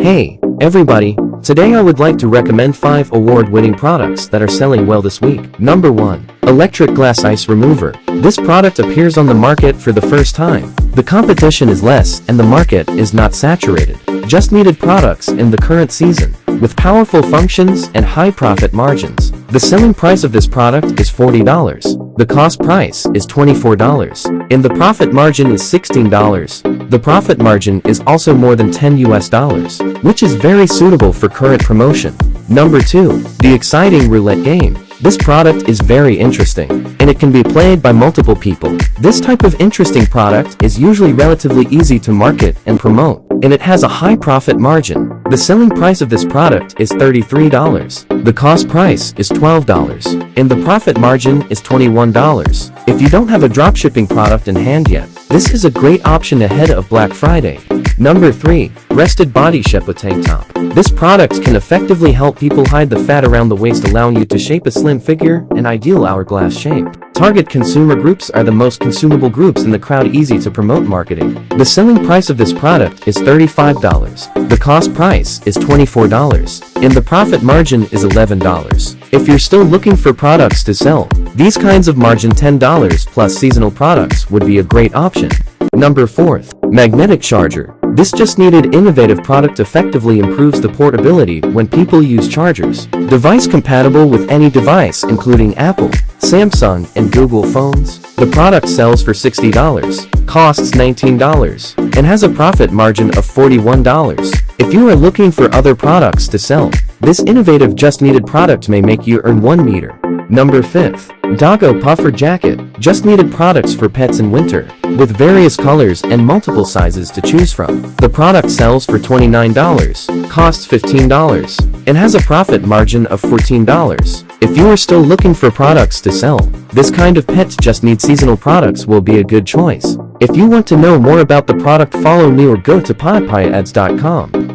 Hey, everybody, today I would like to recommend 5 award-winning products that are selling well this week. Number 1. Electric Glass Ice Remover. This product appears on the market for the first time. The competition is less and the market is not saturated. Just needed products in the current season, with powerful functions and high profit margins. The selling price of this product is $40. The cost price is $24. And the profit margin is $16. The profit margin is also more than $10, which is very suitable for current promotion. Number 2. The Exciting Roulette Game. This product is very interesting, and it can be played by multiple people. This type of interesting product is usually relatively easy to market and promote, and it has a high profit margin. The selling price of this product is $33. The cost price is $12, and the profit margin is $21. If you don't have a dropshipping product in hand yet, this is a great option ahead of Black Friday. Number 3. Rested Body Shape Tank Top. This product can effectively help people hide the fat around the waist, allowing you to shape a slim figure, an ideal hourglass shape. Target consumer groups are the most consumable groups in the crowd, easy to promote marketing. The selling price of this product is $35. The cost price is $24, and the profit margin is $11. If you're still looking for products to sell, these kinds of margin $10 plus seasonal products would be a great option. Number 4. Magnetic Charger. This just needed innovative product effectively improves the portability when people use chargers. Device compatible with any device including Apple, Samsung, and Google phones. The product sells for $60, costs $19, and has a profit margin of $41. If you are looking for other products to sell, this innovative just needed product may make you earn 1 meter. Number 5. Doggo Puffer Jacket. Just needed products for pets in winter, with various colors and multiple sizes to choose from. The product sells for $29, costs $15, and has a profit margin of $14. If you are still looking for products to sell, this kind of pets just need seasonal products will be a good choice. If you want to know more about the product, follow me or go to Pipiads.com.